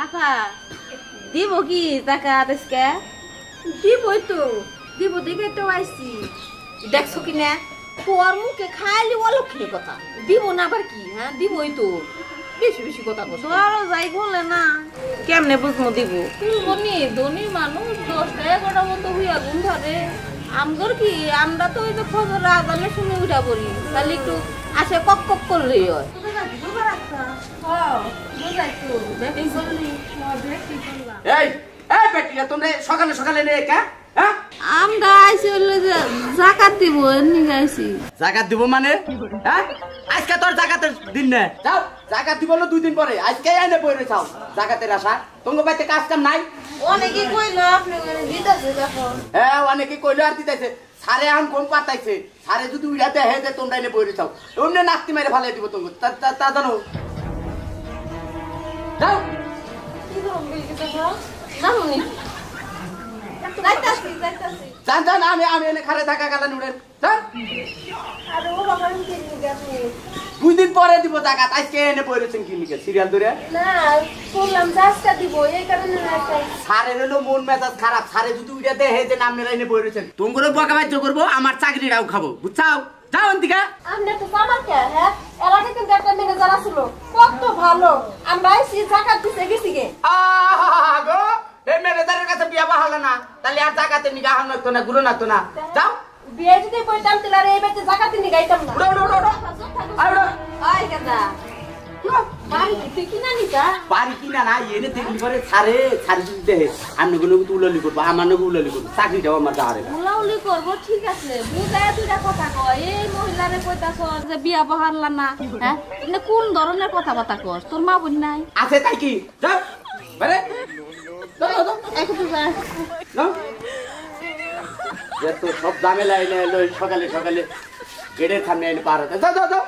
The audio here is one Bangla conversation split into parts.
আপা দিব কি টাকা আজকে দিবই তো দিব দেখে তো আইছি দেখছো কিনা তোর মুখে খালি অলক্ষণী কথা দিব না আবার কি হ্যাঁ দিবই তো বেশি বেশি কথা বলছো তোরও যাই বলে না কেমনে বুঝবো দিব বনি ধনী মানুষ 10টা 11টা মতো হইয়া ঘুম ধরে আমগর কি আমরা তো ওই যে খবর আদানে শুনে উঠা পড়ি তাহলে একটু আসে কক কক করলেই হয় এই এই বেটিরা তোমরা সকালে সকালে নে কা হ্যাঁ আমরা আইছি হইলে যে জাকাত দিব এমনি গাইছি জাকাত দিব মানে হ্যাঁ আজকে তোর জাকাতের দিন না যাও জাকাত দিব না 2 দিন পরে আজকে আইনে বইরে যাও জাকাতের আশা তোমার বাইতে কাজ কাম নাই অনেকে কইলো আপনি দিতাছে দেখো হ্যাঁ অনেকে কইলো আর দিতাছে সারে আম কোন পাতাইছে সারে যদি উড়া দেয় হে তোমরা এনে বইরে যাও ওমনে নাস্তি মেরে ফেলে দিব তুমি তা জানো যাও কি করব কি দেখো নামুনি যাইতাছি জান জান আমি এনে খারে থাকা গালা নুড়েন জান আরে ও বাবা কি নিগাছি 2 দিন পরে দিব জাকাত আজকে এনে বইরেছেন কি লিখে সিরিয়াল ধরে না বললাম জাস্তা দিব এই কারণে না সারে হলো মন মেজাজ খারাপ সারে যদি উড়া দেয় হে যে নামনে এনে বইরেছেন তোমরা বকা বাধ্য করব আমার চাকরিটাও খাবো বুঝছাও যাও এদিকে আপনি তো আমার কে হ্যাঁ এর আগে কিন্তু একটা ম্যানেজার ছিল কত ভালো আমরা আইছি জাকাত দিতে গেছি গে গো এই ম্যানেজারের কাছে বিয়া বাহালা না তাহলে আর জাকাতে নিগা হান লাগতো না গুরু লাগতো না যাও বিয়ে যদি কইতাম তাহলে এই বেতে জাকাত নি গাইতাম না উড়ো আইড়ো আই গাদা বাড়ি কি কিনা নিতা বাড়ি কিনা না এনে দেখলি পরে সারে যদি দেহে আমি গুলো উললি করব আমার নগু উললি করব চাকরিটাও আমার দাঁড়ে উলাউলি করব ঠিক আছে বুঝায় দুইটা কথা কয় এই মহিলারে কইতাছ যে বিয়া বহারলা না হ্যাঁ মানে কোন ধরনের কথাবার্তা কস তোর মা বোন নাই আছে তাই কি যাও বারে দাও একটু যা নাও যত সব ঝামেলা এনে লই সকালে গেটের সামনে এনে পার হতে যাও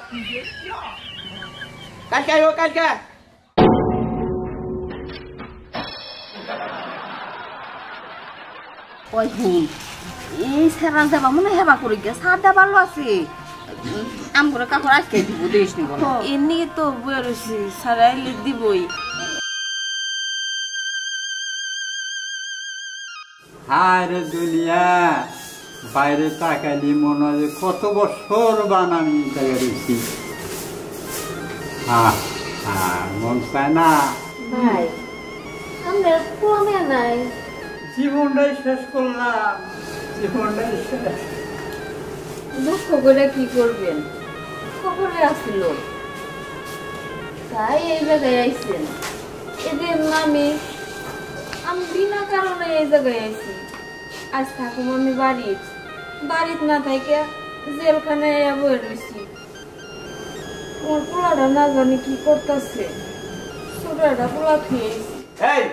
কালকে আইও কালকে ওই হুন এই সেরান যাবা মনে হেবা করি গে সাদা ভালো আছে আমগুলো কাপড় আজকে দিব দেশ নিব এমনি তো বইয়া রয়েছি সারাইলে দিবই হায় দুনিয়া বাইরে তাকালি মনে হয় কত বছর বানানি রয়েছি মন চায় না ভাই আমরা কমে নাই জীবনটাই শেষ করলাম জীবনটাই শেষ দুঃখ করে কি করবেন খবরে আসছিল তাই এই জায়গায় আইছেন এদের আমি বিনা কারণে এই জায়গায় আইছি আজ থাকুম আমি বাড়িত না থাকে জেলখানে বয়ে রয়েছি আমার পোলাটা না জানি কি করতেছে ছোটটা পোলা খেয়েছি এই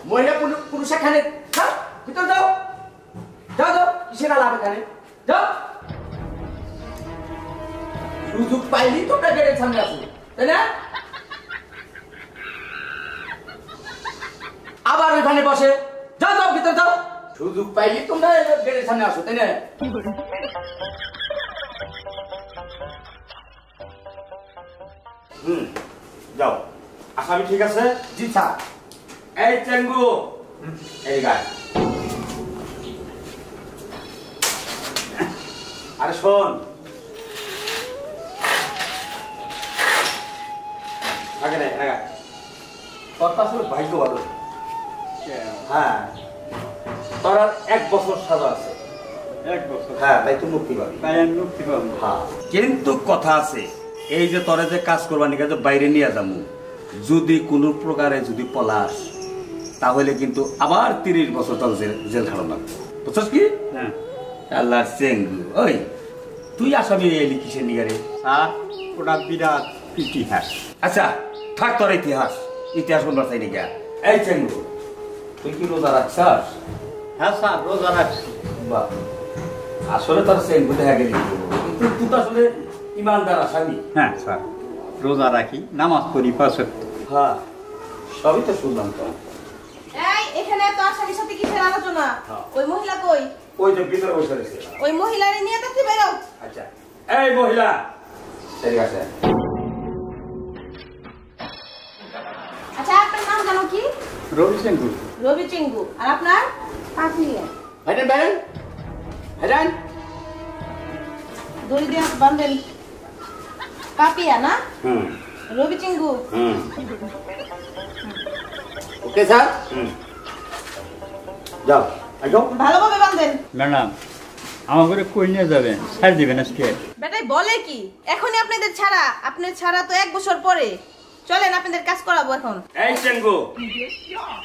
মহিলা পুরুষ এখানে ভিতর যাও কিসের আলাপ এখানে যাও সুযোগ পাইলি তোমরা গেটের সামনে আসো তাই না আবার ওইখানে বসে যাও ভিতর যাও সুযোগ পাইলি তোমরা গেটের সামনে আসো তাই না যাও আসামি ঠিক আছে জি স্যার এই চেঙ্গু এই গায় আরে শোন আগে নে আগা তোর তো আসলে ভাগ্য ভালো হ্যাঁ তোর আর 1 বছর সাজা আছে 1 বছর হ্যাঁ তাই তো মুক্তি পাবি তাই আমি মুক্তি পাবো হ্যাঁ কিন্তু কথা আছে এই যে তোরে যে কাজ করবানি কাজে বাইরে নিয়ে যাবো যদি কোনো প্রকারে যদি পলাশ তাহলে কিন্তু আবার 30 বছর তোর জেল খাটো লাগবে বুঝছস কি হ্যাঁ আল্লাহর চেঙ্গু ওই তুই আসামি এলি কিসের নিগারে স্যার ওটা বিরাট ইতিহাস আচ্ছা থাক তোর ইতিহাস শুনবার চাই নাকি এই চেঙ্গু তুই কি রোজা রাখছাস হ্যাঁ স্যার রোজা রাখছি বাহ আসলে তোর চেঙ্গু দেখা গেলি কিন্তু তুই তো আসলে ইমানদার আসামি হ্যাঁ স্যার রোজা রাখি নামাজ পড়ি 5 ওয়াক্ত হ্যাঁ সবই তো শুনলাম তো এই এখানে তো আসামির সাথে কিসের আলোচনা ওই মহিলা কই ওই যে ভিতরে বসে রয়েছে ওই মহিলারে নিয়ে তো তুই বেরো আচ্ছা এই মহিলা ঠিক আছে আচ্ছা আপনার নাম জানো কি রবি চেঙ্গু। রবি চিঙ্গু। আর আপনার? পাপিয়া। ভাইজান ভাইজান ভাইজান দড়ি দিয়ে বাঁধেন। পাপিয়া না? হুম রবি চিঙ্গু। হুম ওকে স্যার যাও আসো ভালোভাবে বাঁধেন। ম্যাডাম আমার ঘরে কই নিয়ে যাবেন, ছাড় দিবেন আজকে? বেটাই বলে কি, এখনই আপনাদের ছাড়া, আপনার ছাড়া তো 1 বছর পরে। চলেন আপনাদের কাজ করাবো এখন। এই চেঙ্গু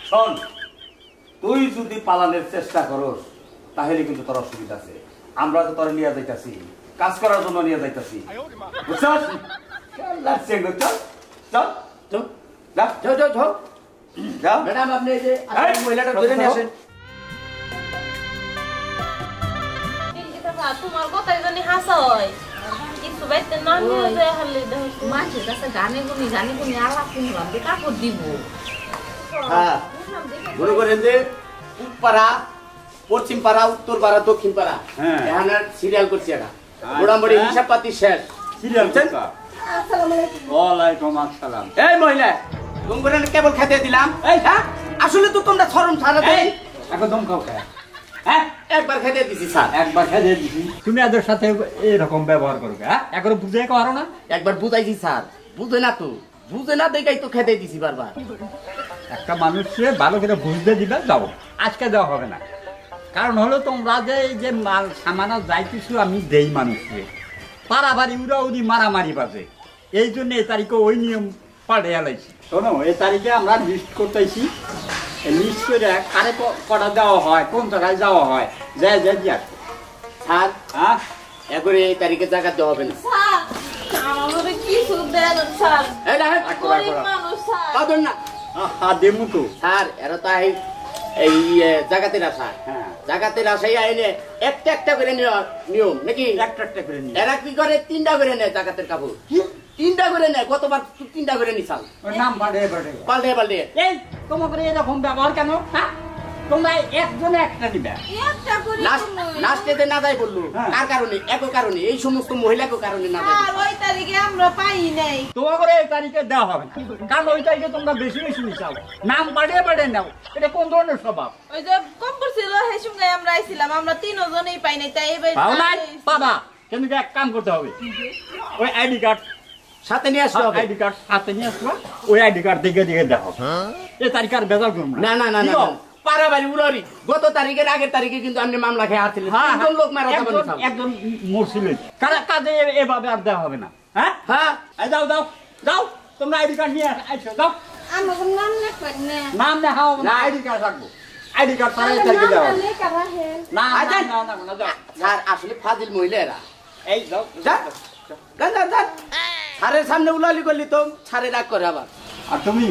শোন, তুই যদি পালানোর চেষ্টা করস তাহলে কিন্তু তোর অসুবিধা আছে। আমরা তো তোর নিয়ে যাইতাছি, কাজ করার জন্য নিয়ে যাইতাছি, বুঝছস? চল চেঙ্গু, চল চল যাও যা যাও যাও যাও যা। ম্যাডাম আপনি এই যে এই, মহিলাটা ধরে নিয়ে আসেন। তোমার কথাই জানি হাসা হয়, কিছু বাইতে না নিয়ে যায় হালে মাছের কাছে গানে গুনি আলাপ শুনলাম যে কাপড় দিব। হ্যাঁ মনে করেন যে পূবপাড়া, পশ্চিম পাড়া, উত্তর পাড়া, দক্ষিণ পাড়া হ্যাঁ। এখানে সিরিয়াল করছি এটা মোটামুটি হিসাব পাতি শেষ। সিরিয়াল বুঝছেন? ওয়ালাইকুম আসসালাম। এই মহিলা তোমরা কেবল খেতে দিলাম, এই হ্যাঁ আসলে তো তোমরা শরম ছাড়া দেই। একদম কাউ খায়, হ্যাঁ একবার খেতে দিছি স্যার, একবার খেয়ে দিছি, তুমি এদের সাথে এরকম ব্যবহার করবে? হ্যাঁ একবার বুঝে পারো না? একবার বুঝাইছি স্যার, বুঝে না তো, বুঝে না দেখাই তো খেতে দিছি বারবার। একটা মানুষকে ভালো করে বুঝতে দিবে, যাও আজকে দেওয়া হবে না। কারণ হলো তোমরা যে এই যে মাল সামানা যাইতেছো আমি দেই মানুষকে, পারাবাড়ি উড়াউড়ি মারামারি বাজে, এই জন্য এই তারিখে ওই নিয়ম পাল্টে এলাইছি। শোনো, এই তারিখে আমরা লিস্ট করতেছি, লিস্ট করে কারে কটা দেওয়া হয়, কোন জায়গায় যাওয়া হয়, যাই যাই দিয়া স্যার হ্যাঁ একবারে এই তারিখে জায়গা দেওয়া হবে না। স্যার আমারে কিছু দেন স্যার, এই দেখেন গরিব মানুষ স্যার। পাবেন না দেমু তো। স্যার এরা তো এই জায়গাতে আসা, হ্যাঁ জায়গাতে আসাই আইনে একটা একটা করে নিয়ম নাকি? একটা একটা করে নিয়ে এরা কি করে 3টা করে নেয় জায়গাতের কাপড়, 3টা করে নেয়, গতবার 3টা করে নিছাল ওই নাম পাল্টে পাল্টে। পাল্টে পাল্টে। এই তোমাকে এরকম ব্যবহার কেন? হ্যাঁ তোমরা একজনে একটা নিবে, একটা করে লাস্টেতে না যাই বললো হ্যাঁ। কার কারণে? একো কারণে, এই সমস্ত মহিলাকে কারণে না যাই। আর ওই তারিখে আমরা পাই নাই। তোমাকে এই তারিখে দেওয়া হবে না, কারণ ওই তারিখে তোমরা বেশি বেশি মিশাও, নাম পাল্টে পাল্টে নাও, এটা কোন ধরনের স্বভাব? ওই যে কম পড়ছিল সেই সঙ্গে আমরা আইছিলাম, আমরা 3 জনেই পাই নাই, তাই এবার পাও নাই বাবা, কিন্তু এক কাম করতে হবে, ওই আইডি কার্ড সাথে নিয়ে আসতে হবে। আইডি কার্ড সাথে নিয়ে আসবা, ওই আইডি কার্ড দেখে দেখে দেখো এই তারিখ আর বেজাল করবো না না না না পারাবাড়ি উড়ারি গত তারিখের আগের তারিখে কিন্তু আপনি মামলা খেয়ে হারছিলেন, তিনজন লোক মারা যাবেন। একজন মরছিল, কারা কাজে এভাবে আর দেওয়া হবে না। হ্যাঁ হ্যাঁ এই যাও যাও যাও, তোমরা আইডি কার্ড নিয়ে আইছো, যাও। আমার নাম লেখা না। নাম না হাও না, আইডি কার্ড রাখবো, আইডি কার্ড তারা এই তারিখে দেওয়া হবে। লেখা রাখে। না আচ্ছা। না না না যাও, স্যার আসলে ফাজিল মহিলা এরা। এই যাও যা যান যান যান, স্যারের সামনে উলালি করলি তো স্যারে রাগ করে আবার। আর তুমি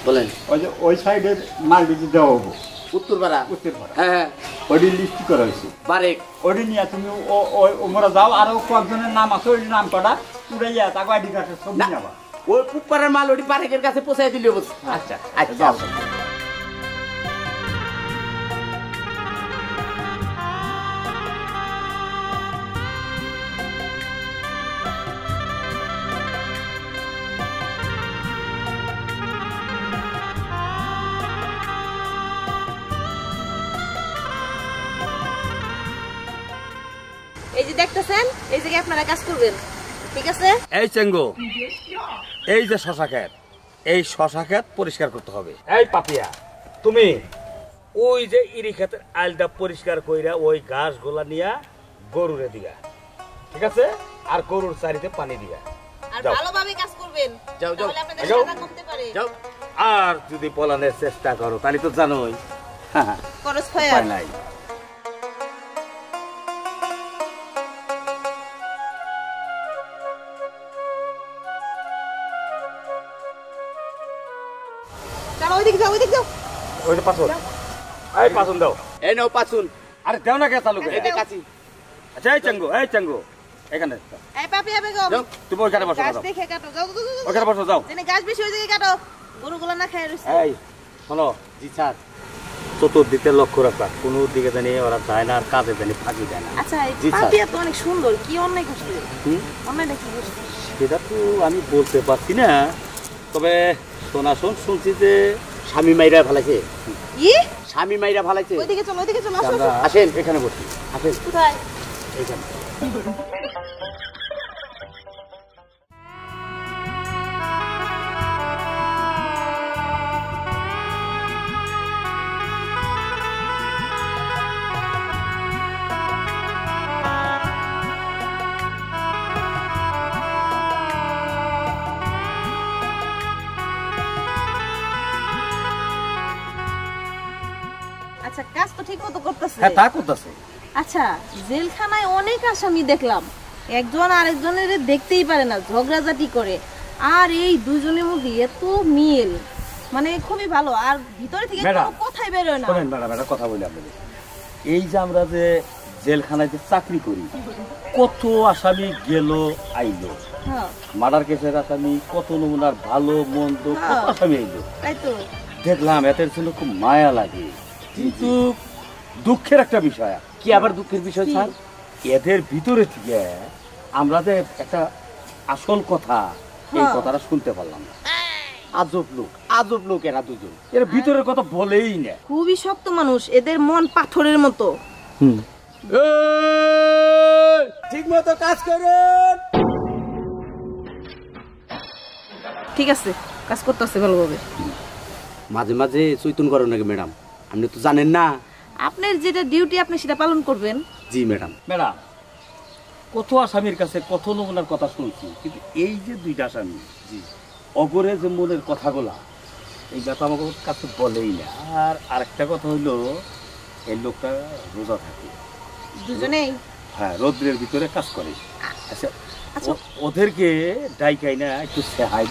বলেন ওই যে ওই সাইডের মাল দিতে দেওয়া হবো, উত্তরপাড়া। উত্তরপাড়া, হ্যাঁ হ্যাঁ ওইটি লিস্ট করা হয়েছে, বারেক ওইটি নিয়ে তুমি ওমরা যাও, আরো কয়েকজনের নাম আছে, ওই নাম কটা উড়াইয়া তাকে আইডি কার্ডের ছবি না যাবা। ওই পুকপাড়ার মাল ওটি বারেকের কাছে পৌঁছাই দিলে বলছে। আচ্ছা আচ্ছা যাও। এই যে দেখতেছেন, এই জায়গায় আপনারা কাজ করবেন, ঠিক আছে? এই চেঙ্গু, এই যে শশা ক্ষেত, এই শশা ক্ষেত পরিষ্কার করতে হবে। এই পাপিয়া, তুমি ওই যে ইরি ক্ষেতের আইলটা পরিষ্কার কইরা ওই ঘাসগুলা নিয়া গরুরে দিগা, ঠিক আছে? আর গরুর চারিতে পানি দিগা আর যাও। ভালোভাবে কাজ করবেন, যাও, যাও। তাহলে আপনাদের যাও। সাদা কমতে পারে। যাও আর যদি পলানের চেষ্টা করো তাহলে তো জানোই খরচ হয় উপায় নাই। চলো ওইদিকে যাও, ওইদিকে যাও। ওই যে পাছন, এই পাছন দাও। এই নাও পাচুন, আরে দেও না কে চালু করে। এই যে কাছি। আচ্ছা এই চেঙ্গু এখানে এই পাপিয়া বেগম, যাও। তুমি ওইখানে বসো, গাছ যাও দেখে কাটো, যাও যাও, যাও, ওইখানে বসো, যাও। যেন গাছ বেশি ওই জায়গায় কাটো, গরুগুলো না খেয়ে রইছে। এই শোনো, জি স্যার। চতুর্দিকে লক্ষ্য রাখবা, কোনো দিকে জানি ওরা যায় না, আর কাজে জানি ফাঁকি দেয় না। আচ্ছা এই জি, স্যার। পাপিয়া তো অনেক সুন্দর, কি অন্যায় করছে? হুম? অন্যায়টা কি করছে? সেটা তো আমি বলতে পারছি না, তবে শুনছি যে স্বামী মাইরা ফেলাইছে ই স্বামী মাইরা ফেলাইছে ওইদিকে চলো আসো আমরা আসেন এখানে বসি আসেন কোথায় এখানে আচ্ছা কাজ তো ঠিক মতো করতেছে হ্যাঁ তা করতেছে। আচ্ছা জেলখানায় অনেক আসামি দেখলাম, একজন আরেকজনের দেখতেই পারে না, ঝগড়াঝাটি করে, আর এই দুজনের মধ্যে এত মিল, মানে খুবই ভালো, আর ভিতরে থেকে ম্যাডাম, কোনো কথাই বের হয় না। শোনেন ম্যাডাম, একটা কথা বলি আপনাদের। এই যে আমরা যে জেলখানায় যে চাকরি করি, কত আসামি গেল আইলো, হ্যাঁ মার্ডার কেসের আসামি, কত নমুনার ভালো মন্দ কত আসামি আইলো, তাই তো দেখলাম এদের জন্য খুব মায়া লাগে। কিন্তু দুঃখের একটা বিষয়। কি আবার দুঃখের বিষয় স্যার? এদের ভিতরে থেকে আমরা যে একটা আসল কথা, এই কথাটা শুনতে পারলাম না। আজব লোক এরা দুজন। এর ভিতরের কথা বলেই না। খুবই শক্ত মানুষ, এদের মন পাথরের মতো। ঠিক মতো কাজ করুন। ঠিক আছে, কাজ করতেছে ভালোভাবে। মাঝে মাঝে চৈতন করেন নাকি ম্যাডাম? আপনি তো জানেন না। আপনার যেটা ডিউটি আপনি সেটা পালন করবেন। জি ম্যাডাম। ম্যাডাম, কত আসামির কাছে কত নমুনার কথা শুনছি, কিন্তু এই যে দুইটা আসামি, জি, অগরে যে মনের কথাগুলা, এই কথা আমার কাছে বলেই না। আর আরেকটা কথা হইলো, এই লোকটা রোজা থাকে, দুজনেই? হ্যাঁ, রৌদ্রের ভিতরে কাজ করে। আচ্ছা, আচ্ছা। ওদেরকে ডাইকাই না একটু সেহাই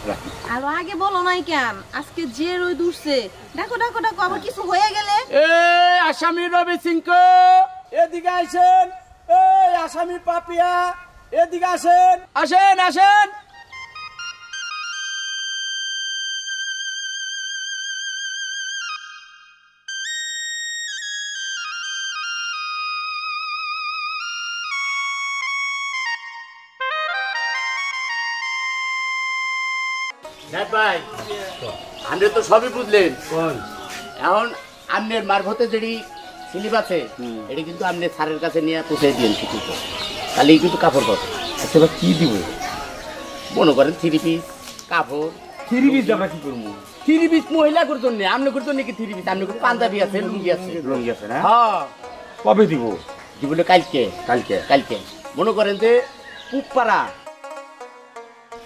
রাখি। আর আগে বলো নাই কেন? আজকে যে রোদ উঠছে, ডাকো ডাকো ডাকো, আবার কিছু হয়ে গেলে। এই আসামি রবি সিংহ এদিকে আসেন। এই আসামি পাপিয়া এদিকে আসেন। আসেন আসেন। ভাই, আপনি তো সবই বুঝলেন। এখন আপনার মারফতে যেটি স্লিপ আছে, এটি কিন্তু আপনি স্যারের কাছে নিয়ে পৌঁছে দিন, ঠিক তো? তাহলে কিন্তু কাপড় কত? আচ্ছা, এবার কি দিব? মনে করেন 3 পিস কাপড়। 3 পিস আমরা কি করবো? 3 পিস মহিলা করতেন না, আপনি করতেন নাকি 3 পিস? আপনি পাঞ্জাবি আছে, লুঙ্গি আছে। রঙ গেছে না? হ্যাঁ, কবে দিব? দিব কালকে। কালকে? কালকে মনে করেন যে পূবপাড়া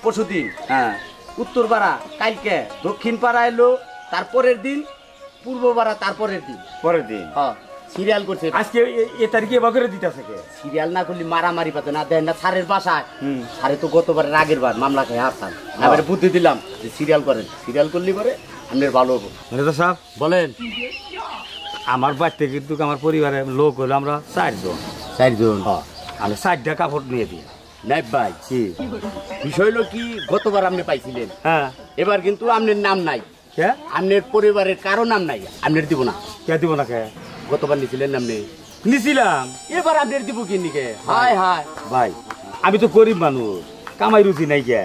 পরশুদিন, হ্যাঁ, উত্তরপাড়া কালকে, দক্ষিণ পাড়া এলো তারপরের দিন, পূর্বপাড়া তারপরের দিন। পরের দিন? হ্যাঁ, সিরিয়াল করছে। আজকে এ তারিখে এবার করে দিতেছে কে? সিরিয়াল না করলে মারামারি পাতে না, দেন না স্যারের বাসায়। স্যারে তো গতবারের আগের বার মামলা খেয়ে হারতাম, এবারে বুদ্ধি দিলাম যে সিরিয়াল করেন, সিরিয়াল করলে পরে আপনার ভালো হবো। ম্যানেজার সাহেব, বলেন। আমার বাড়িতে কিন্তু আমার পরিবারের লোক হলো আমরা 4 জন। 4 জন? আমি 4টা কাপড় নিয়ে দিই। নাইব ভাই, কি বিষয় হলো কি, গতবার আপনি পাইছিলেন, হ্যাঁ, এবার কিন্তু আপনার নাম নাই, কে আপনার পরিবারের কারো নাম নাই, আপনার দিব না। কে দিব না? কে গতবার নিছিলেন আপনি, নিছিলাম, এবার আপনার দিব কি নিকে? হায় হায় ভাই, আমি তো গরিব মানুষ, কামাই রুচি নাই, কে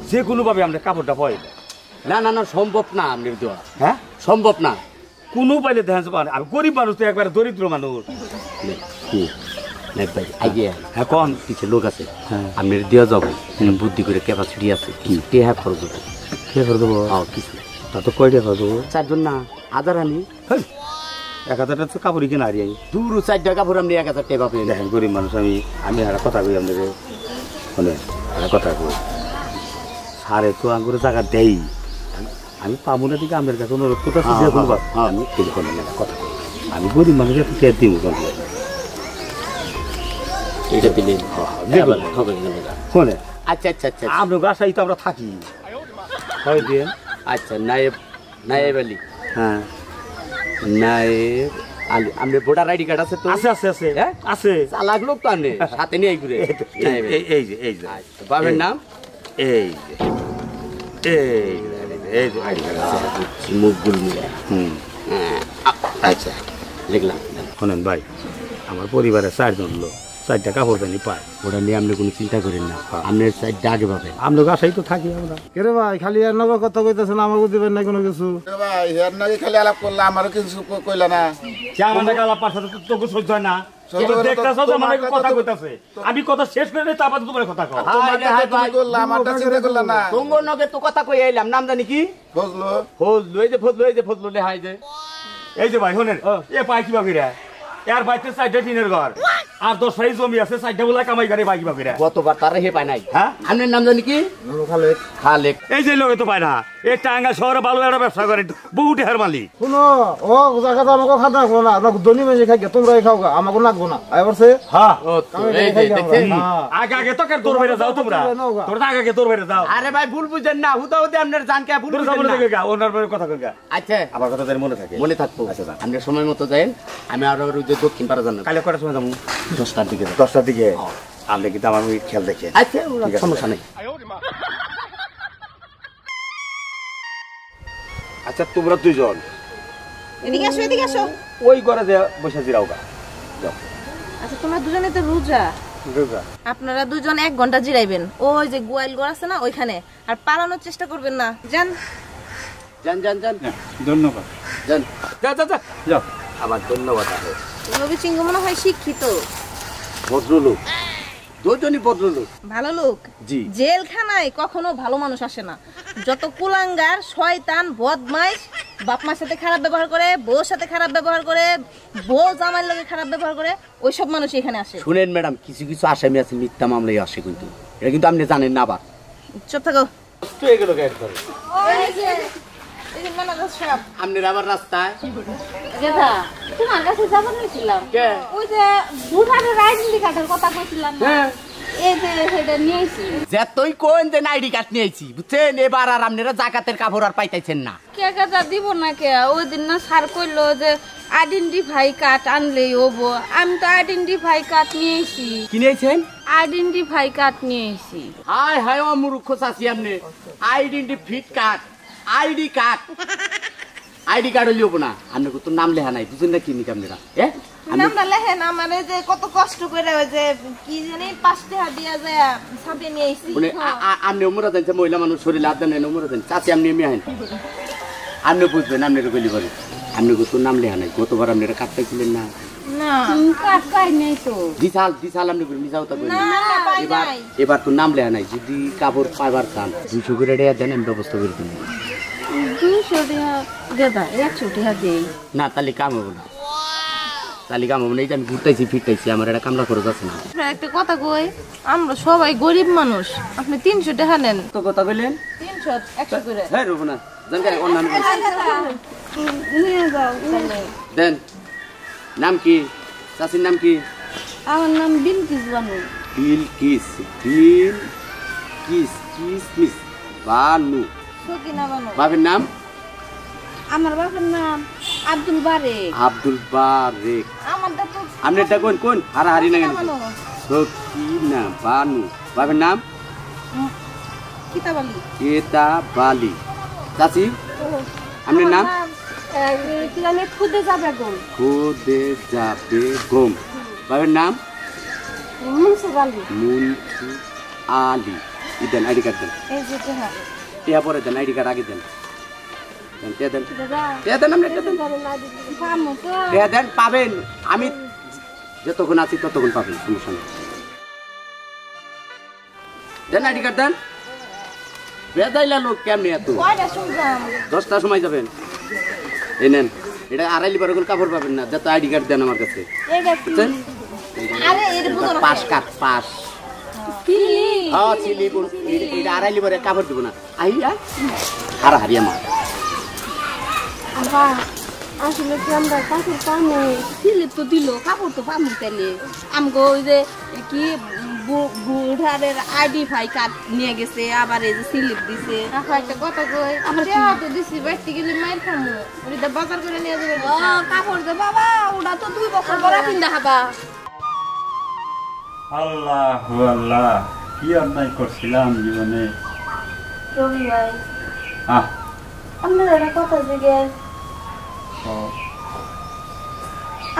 যে কোনো ভাবে আমরা কাপড়টা পাই না। না না, সম্ভব না আপনার দেওয়া, হ্যাঁ, সম্ভব না। কোনো পাইলে দেখেন, আমি গরিব মানুষ তো, একবারে দরিদ্র মানুষ। কি নাইব ভাই, আগে হ্যাঁ, কোন কিছু লোক আছে, হ্যাঁ, আপনার দেওয়া যাবো, বুদ্ধি করে ক্যাপাসিটি আছে, কি টেহা খরচ হবে, কে করে দেবো? কিছু তা তো কয়টা করে দেবো? 4 জন না, 1000 আনি। 1000 তো কাপড়ই কেনা আর দূর 4 টাকা কাপড় আপনি 1000 টাকা পাবেন। দেখেন, গরিব মানুষ আমি একটা কথা কই আপনাকে, মানে একটা কথা কই, সারে তো আঙ্গুরে জায়গা দেই, আমি পাবো না দিকে আপনার কাছে অনুরোধ করতেছি, যে কোনো আমি টেলিফোনে কথা কই, আমি গরিব মানুষের কে দিব এটা দিলেন হবে না। শোনে, আচ্ছা আচ্ছা আচ্ছা আপনার বাসায় তো আমরা থাকি, হয় দিন। আচ্ছা, নায়েব আলী, হ্যাঁ, নায়েব আলী, আপনার ভোটার আইডি কার্ড আছে তো? আছে আছে আছে হ্যাঁ? আছে। চালাক লোক তো আপনি, সাথে নিয়ে ঘুরে। এই যে আচ্ছা, বাবার নাম? এই যে এই যে আইডি কার্ড আছে, মুখগুল মিলে। আচ্ছা, লিখলাম। শোনেন ভাই, আমার পরিবারে 4 জন লোক, চারটা কাপড় জানি পায়। ওটা নিয়ে আপনি কোনো চিন্তা করেন না, আপনি সাইডটা আগে পাবেন। আমরা আশাই তো থাকি আমরা। কেরে ভাই খালি এর নগর কথা কইতেছেন, আমাকে দিবেন না কোনো কিছু? ভাই এর নাকি খালি আলাপ করলে আমারও কিছু কইলা না। তোকে সহ্য হয় না? আমি কথা শেষ করে তারপর তোমার কথা কও। আমারটা চিন্তা করলা না। তোমার নগে তো কথা কই আইলাম, নাম জানি কি? বুঝলো ফজলু, এই যে ফজলু লেহাই যে। এই যে ভাই শোনেন, এ পাই কিবা কইরা এর বাইতে 4টা টিনের ঘর আর 10 সাইজ জমি আছে, 4টা বলা কামাই করে বাকি কিবা কইরা। গতবার তারা হে পায় নাই। হ্যাঁ, আপনার নাম জানি কি? খালেক। খালেক। এই যে লোকে তো পায় না, এই টাঙ্গা শহরে ভালো একটা ব্যবসা করে, বহু টাকার মালিক। শুনো, ও জায়গা তো আমাকে খাতে রাখবো না, আপনাকে ধনী মেয়ে খাই তোমরাই খাও, আমাকে নাকবো না। আইবারছে হ্যাঁ, ও তো এই যে দেখছেন, আগে আগে তো তোর বাইরে যাও তোমরা, তোমরা আগে তোর বাইরে যাও। আরে ভাই ভুল বুঝেন না, হুদা হুদা আপনার জান কে ভুল বুঝেন না। ওনার কথা কই। আচ্ছা, আমার কথা যেন মনে থাকে। মনে থাকবো। আপনি সময় মতো যাবেন, আমি আর ওই যে দক্ষিণ পাড়া জানাবো। কালে কটার সময় যাবো? 10টার দিকে। 10টার দিকে। আপনি কিন্তু আমার খেয়াল দেখে। আচ্ছা, সমস্যা নেই। আচ্ছা তোমরা দুইজন এদিকে আসো, এদিকে আসো। ওই ঘরে যে বসে জিরাও গা। আচ্ছা তোমরা দুজনে তো রোজা, আপনারা দুজন 1 ঘন্টা জিরাইবেন, ওই যে গোয়াল ঘর আছে না ওইখানে, আর পালানোর চেষ্টা করবেন না। যান যান যান যান। ধন্যবাদ। যান। যা যা যা যাও। আবার ধন্যবাদ। আছে রবি সিংহ মনে হয় শিক্ষিত, ভদ্রলোক, দুজনই ভদ্রলোক, ভালো লোক। জি। জেলখানায় কখনো ভালো মানুষ আসে না, যত কুলাঙ্গার, শয়তান, বদমাইশ, বাপ মার সাথে খারাপ ব্যবহার করে, বউর সাথে খারাপ ব্যবহার করে, বউ জামাইয়ের লগে খারাপ ব্যবহার করে, ওইসব মানুষ এখানে আসে। শুনেন ম্যাডাম, কিছু কিছু আসামি আছে মিথ্যা মামলায় আসে, কিন্তু এটা কিন্তু আপনি জানেন না। আবার চুপ থাকো। এগুলো গাইড করে। আপনার আবার রাস্তায় গেদা তোমার কাছে যাবার নিয়েছিলাম, কে? ওই যে ভুটানের আইডেন্টি কার্ডের কথা কইছিলাম না, হ্যাঁ। এই যে সেটা নিয়েছি। যেতই কোন যে আইডি কার্ড নিয়েছি, বুঝছেন, এবার আর আপনারা জাকাতের কাপড় আর পাইতেছেন না। কে গেদা দিব না কে? ওই দিন না স্যার কইলো যে আইডেন্টিফাই কার্ড আনলেই হবো, আমি তো আইডেন্টিফাই কার্ড নিয়েছি। কি নিয়েছেন? আইডেন্টিফাই কার্ড নিয়েছি। হাই হাই, ও মূর্খ চাচি, আপনি identity card, ID card, ID card লিখবো না, আপনাকে তো নাম লেখা নাই, বুঝুন না কি নিক আপনারা? নামটা লেখেন, মানে যে কত কষ্ট করে ওই যে কি জানি 5 টাকা দিয়া যায় সাথে নিয়ে আইছি। আপনি উমরা জানছে, মহিলা মানুষ শরীর হাত দেন, উমরা জান চাচি, আপনি এমনি আহেন, আপনি বুঝবেন, আপনার গলি বলে আপনাকে তো নাম লেখা নাই। গতবার আপনারা কার্ড পাইছিলেন না? না কার্ড পাই নাই তো। দিশাল দিশাল আপনি মিশাও তা না পাই এবার নাই। এবার তো নাম লেখা নাই, যদি কাপড় পাইবার চান 200 করে টাকা দেন, আমি ব্যবস্থা করে দিন। 200 টাকা গেদা, 100 টাকা দেই না, তাহলে কাম হবো না, তাহলে কাম হবো না। এই যে আমি ঘুরতেছি ফিরতেছি, আমার একটা কামলা খরচ আছে না। একটা কথা কই, আমরা সবাই গরিব মানুষ, আপনি 300 টাকা নেন। তো কথা বললেন 300 100 করে হ্যাঁ, রবো না জানতে অন্যান্য নিয়ে যাও তাহলে। দেন। নাম কি? চাচির নাম কি? আমার নাম Bilkis Banu. Bilkis, bill kiss kiss miss Banu. Sakina Banu. বাপের নাম? আমার বাবার নাম আব্দুল বারেক। আব্দুল বারেক। আমারটা তো আপনারটা কোন কোন? হারাহারি না কেন? বানু। সকিনা বানু। বাপের নাম? কিতাবালি। কেতাবালি। চাচি আপনার নাম? কি জানি খুদে যাবে গো। খুদে যাবে গোম। বাপের নাম? মুনসুর আলী। মুন্সু আলী। দেন আইডি কার্ড দেন। এই যে টাকা। টিয়া পরে দেন, আইডি কার্ড আগে দেন। দেন টিয়া দেন, দাদা টিয়া দেন, আপনি টিয়া দেন। পামু তো। টিয়া দেন, পাবেন। আমি যতক্ষণ আছি ততক্ষণ পাবেন, সমস্যা নেই। দেন আইডি কার্ড দেন। বেদাইলা লোক কেমনি এত? কয়টা শুনলাম? 10টার সময় যাবেন। এই নেন, এটা 2.5 লিবার করে কাপড় পাবেন না, যত আইডি কার্ড দেন আমার কাছে, এটা কি? বুঝছেন? আরে এটা বুঝো না। পাস কাট পাস। কিলি। হ্যাঁ, চিলি এটা 2.5 লিবারে কাপড় দিব না। আইয়া হারাহারি আমার। আবা আসলে কি আমরা কাপড় পামু? স্লিপ তো দিল, কাপড় তো পামু তাহলে। আমগো ওই যে কি বুড়ারের আইডেন্টিফাই কার্ড নিয়ে গেছে, আবার এই যে স্লিপ দিছে। আপা একটা কথা কই, আবার টাকা তো দিছি, বাইতে গেলে মাইর খামু, ওইটা বাজার করে নিয়ে যাবে। কাপড় দে বাবা, ওটা তো 2 বছর পরে কিনতে হবা। আল্লাহ আল্লাহ, কি অন্যায় করছিলাম জীবনে। রবি ভাই আহ আপনার একটা কথা জিজ্ঞেস,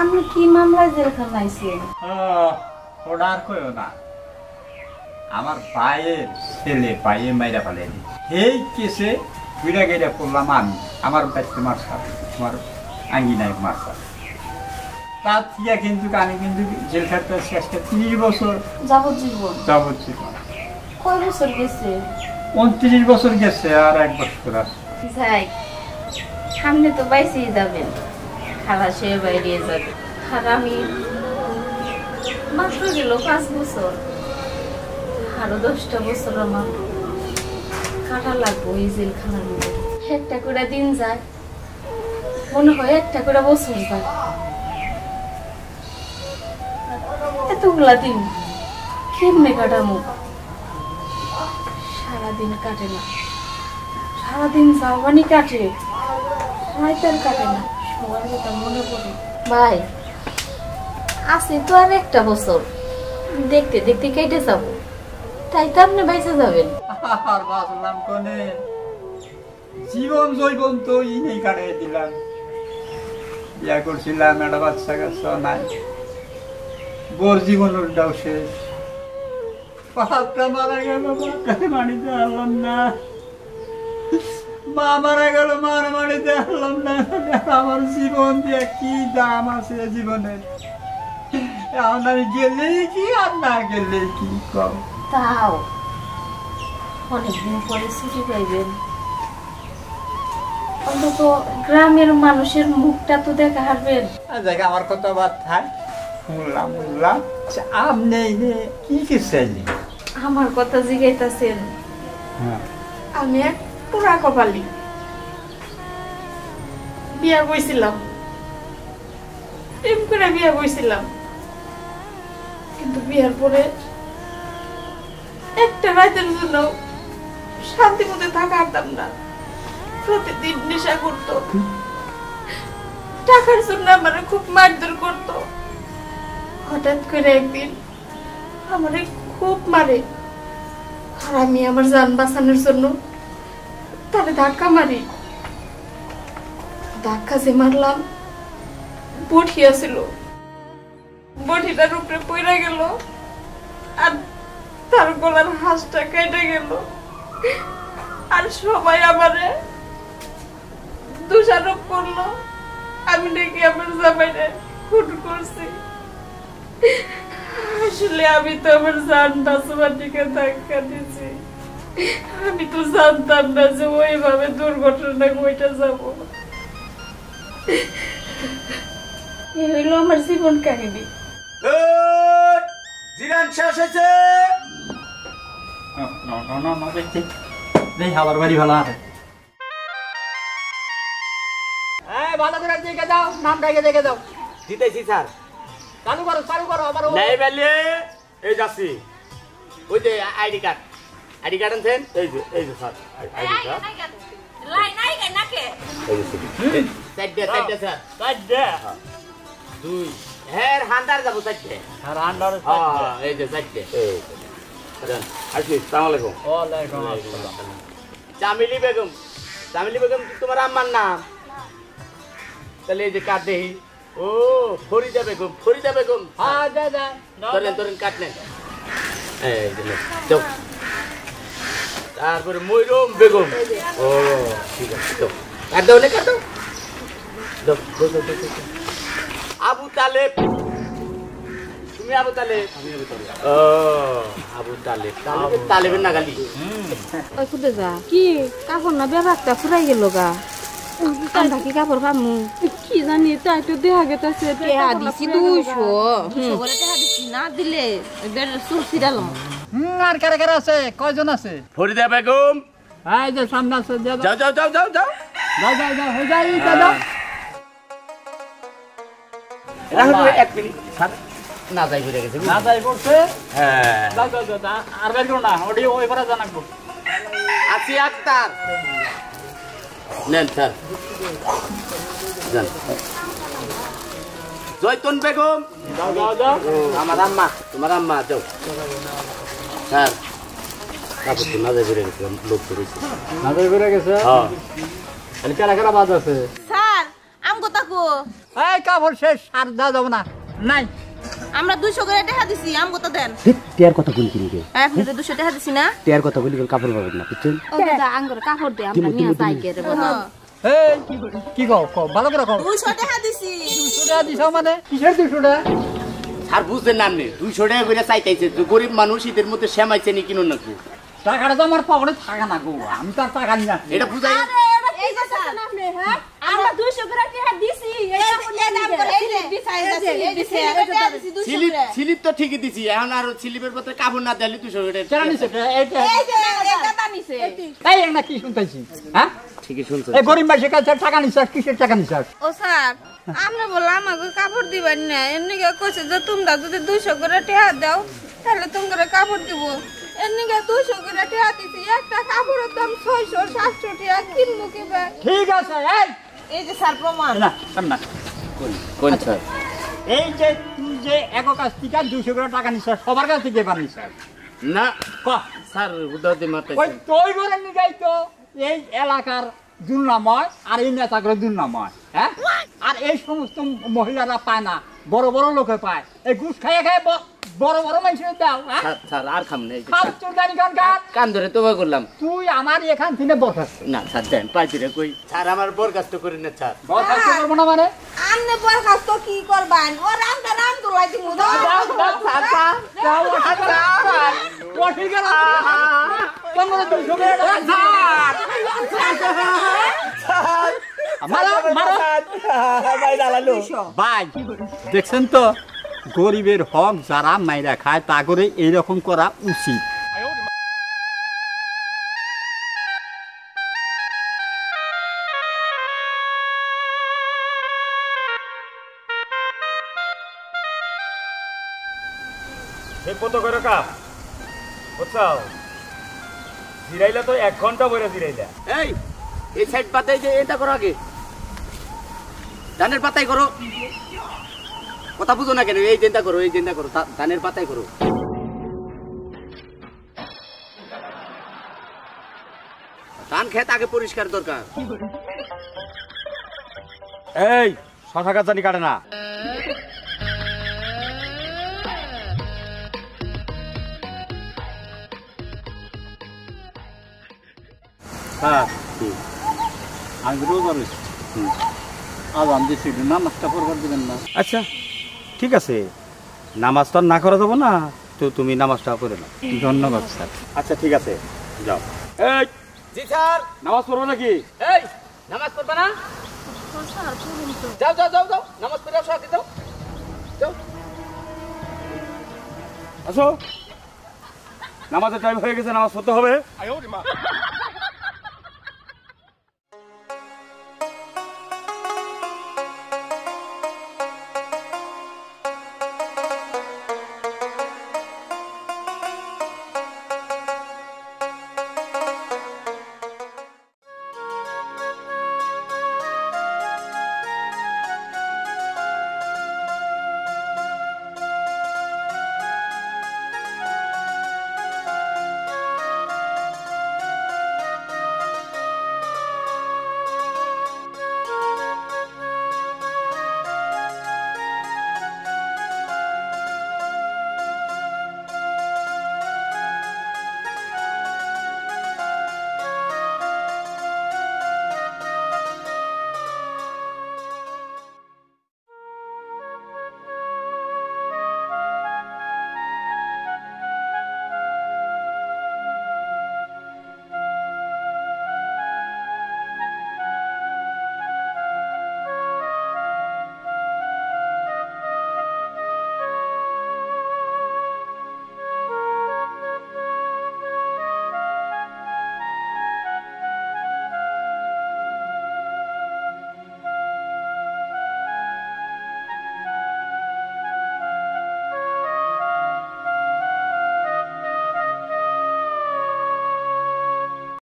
আপনি কি মামলায় জেলখানায় আইছেন? ওটা আর কইও না, আমার ভাইয়ের ছেলে ভাইয়ে মাইরা ফেলে এই কেসে ঘুরে গেড়ে পড়লাম আমি, আমার বাড়িতে মারতাম, আমার আঙ্গিনায় মারতাম। তার থেকে কিন্তু আমি কিন্তু জেল খাটতে আজকে 30 বছর যাবজ্জীবন। যাবজ্জীবন। কয় বছর গেছে? 29 বছর গেছে, আর 1 বছর আছে। যাই, সামনে তো বাইসেই যাবেন, খালা সে বাইরে যাবে। আর আমি মাত্র গেল 5 বছর, আরো 10টা বছর আমার কাটা লাগবো এই জেলখানার মধ্যে। একটা করে দিন যায়, মনে হয় একটা করে বছর যায়। এতগুলা দিন কেমনে কাটামো? সারাদিন কাটে না, সারাদিন যাওয়ানি কাটে, রাইতার কাটে না, সবার কথা মনে পড়ে। ভাই আছে তো আর একটা বছর, দেখতে দেখতে কেটে যাবো, তাই তো আপনি বাইসে যাবেন। আর বাঁচলাম কোনে, জীবন জৈবন তো ইনেই কাটিয়ে দিলাম। বিয়া করছিলাম, একটা বাচ্চা কাচ্চা নাই, বোর জীবন ওটাও শেষ। বাপটা মারা গেল, বাপটাকে মানিতে পারলাম না, মা মারা গেল, মার মানিতে পারলাম না। আমার জীবন দিয়ে কি দাম আছে জীবনের? এখন আমি গেলেই কি আর না গেলেই কি কম। তাও অনেকদিন পরে ছুটি পাইবেন, অন্তত গ্রামের মানুষের মুখটা তো দেখা হারবেন। জায়গা আমার কত বাদ থাক, শুনলাম বুঝলাম, আপনি কি কি চাইলি? আমার কথা জিগাইতাছেন? আমি এক পুরা কপালি, বিয়া বইছিলাম, প্রেম করে বিয়া বইছিলাম, কিন্তু বিয়ার পরে একটা রাতের জন্য শান্তি মতে থাকা পারতাম না। প্রতিদিন নেশা করতো, টাকার জন্য আমার খুব মারধর করতো। হঠাৎ করে একদিন আমারে খুব মারে, আর আমি আমার জান বাঁচানোর জন্য তারে ধাক্কা মারি। ধাক্কা যে মারলাম, বটি আছিল, বটিটার উপরে পড়ে গেল, আর তার গলার হাঁসটা কেটে গেল। আর সবাই আমারে দোষারোপ করলো আমি নাকি আমার জামাইরে খুন করছি। আসলে আমি তো আমার জান বাঁচাবার দিকে ধাক্কা দিছি, আমি তো জানতাম না যে ওইভাবে দুর্ঘটনা ঘটে যাব। এই হইল আমার জীবন কাহিনী। জিরান শেষ হয়েছে। আমার বাড়ি ভালো আছে, ভালো করে দেখে দাও, নামটাকে দেখে দাও। দিতেছি স্যার, চালু করো চালু করো। আবার নাই বেলে এই যাচ্ছি, ওই যে আইডি কার্ড আনছেন, এই যে স্যার আইডি কার্ড। চারটে স্যার, চারটে 2 হের হান্ডার যাবো, চারটে হান্ডার, এই যে চারটে। আসি, সালাম আলাইকুম। ওয়ালাইকুম আসসালাম। চামিলি বেগম, চামিলি বেগম তোমার আম্মার নাম? তাহলে এই যে কার্ড দেই। ও ফরিদা বেগম, ফরিদা বেগম। হ্যাঁ দাদা, ধরেন কাট নেন। এই যে যাও। তারপরে ময়ূরম বেগম। ও ঠিক আছে, তো কাট দাও, কাট দাও। আবু তালেব, তুমি আবু তালেব? আমি আবু তালেব। ও আবু তালেব, তালেবের নাগালি। ওই খুদে যা কি কাপড় না ব্যাপারটা ফুরাই গেল গা, আমরা কি কাপড় পামু কি জানি, তাই তো দেখা গেছে দিছি 200 বলে টাকা দিছি, না দিলে চুল ছিড়ালাম। আর কারা কারা আছে, কয়জন আছে? ফরিদা বেগম, এই যে সামনে আছে, যাও যাও যাও যাও যাও যাও যাও যাও, হয়ে যাই দাদা। রাখো 1 মিনিট স্যার, না যাই ঘুরে গেছে, না যাই করছে। হ্যাঁ যাও যাও যাও, আর বের করো না, ওডি ওই করে জানাবো। আসি আক্তার, নেন স্যার যান। জয়তুন বেগম, যাও যাও যাও। আমার আম্মা, তোমার আম্মা, যাও স্যার। তারপর তো না যাই ঘুরে গেছে, লোক করেছে, না যাই করে গেছে। হ্যাঁ তাহলে কারা কারা বাদ আছে? স্যার আমগো তাকো এই কাপড় শেষ, আর যা যাব না, নাই আমরা 200 করে টাকা দিছি আমগো তো দেন টিয়ার কথা বলি কিনি আপনি তো 200 টাকা দিছি না টিয়ার কথা বলি কাপড় পাবেন না বুঝছেন ও দাদা আঙ্গুর কাপড় দে আমরা নিয়ে যাই গে রে বাবা এই কি কও ভালো করে কও 200 টাকা দিছি 200 টাকা দিছো মানে কিসের 200 টাকা আর বুঝছেন না আপনি 200 টাকা করে চাইতেছে গরিব মানুষ ঈদের মধ্যে শ্যামাইছে নি কিনুন নাকি টাকাটা তো আমার পকেটে থাকা না গো আমি তো আর টাকা নিয়ে আসি এটা বুঝাই এই কথা না আপনি হ্যাঁ আমরা 200 করে টাকা দিছি এই দাম করে এই দিছি স্লিপ তো ঠিকই দিছি এখন আর স্লিপের পথে কাপড় না দিলে 200 টাকা কেন নিছে এইটা এই যে এটা নিছে এই একটা কি শুনতাইছি হ্যাঁ ঠিকই শুনছেন এই গরিব মাসে কাছে টাকা নিছাস কিসের টাকা নিছাস ও স্যার আমরা বললাম আমাকে কাপড় দিবেন না এমনি কইছে যে তোমরা যদি 200 করে টাকা দাও তাহলে তোমরা কাপড় দিব এমনি 200 করে টাকা দিছি একটা কাপড়ের দাম 600 700 টাকা কিনবো কি ভাই ঠিক আছে এই যে স্যার প্রমাণ না না কোন স্যার এই যে তুই যে একক কাছ থেকে 200 করে টাকা নিছাস সবার কাছ থেকে এবার নিছাস না ক স্যার উদাহরণ মারতে ওই তোই করে নিগাই তো এই এলাকার দুর্নাময় আর এই নেতাগুলো দুর্নাময় হ্যাঁ আর এই সমস্ত মহিলারা পায় না বড় বড় লোকে পায় এই ঘুষ খাইয়ে খাইয়ে বড় বড় মানুষের দাও হ্যাঁ স্যার আর খাম না কান ধরে তোবা করলাম তুই আমার এখান থেকে বরখাস্ত না স্যার দেন পাইছিরে কই স্যার আমার বরখাস্ত করেন না স্যার বরখাস্ত করবো না মানে আমনে বরখাস্ত কি করবেন ও রামটা রাম দুলাই দিমু দাও ভাই দেখছেন তো গরিবের হক যারা মাইরা খায় তা করে এইরকম করা উচিত কত করে কাপ বুঝছাও জিরাইলা তো 1 ঘন্টা বইরা জিরাইলা এই সাইড পাতাই যে এটা করো আগে ধানের পাতাই করো কথা বুঝো না কেন এই চিন্তা করো ধানের পাতাই করো ধান খেত আগে পরিষ্কার দরকার এই শশা গাছ জানি কাটে না হ্যাঁ আমি রোজা রয়েছি আজান দিছি নামাজটা পড়বার দিবেন না আচ্ছা ঠিক আছে নামাজ তো না করা যাবো না তো তুমি নামাজটা করে নাও ধন্যবাদ স্যার আচ্ছা ঠিক আছে যাও এই জি স্যার নামাজ পড়বো নাকি এই নামাজ পড়বা না যাও যাও যাও যাও নামাজ পড়ে আসো আগে যাও যাও আসো নামাজের টাইম হয়ে গেছে নামাজ পড়তে হবে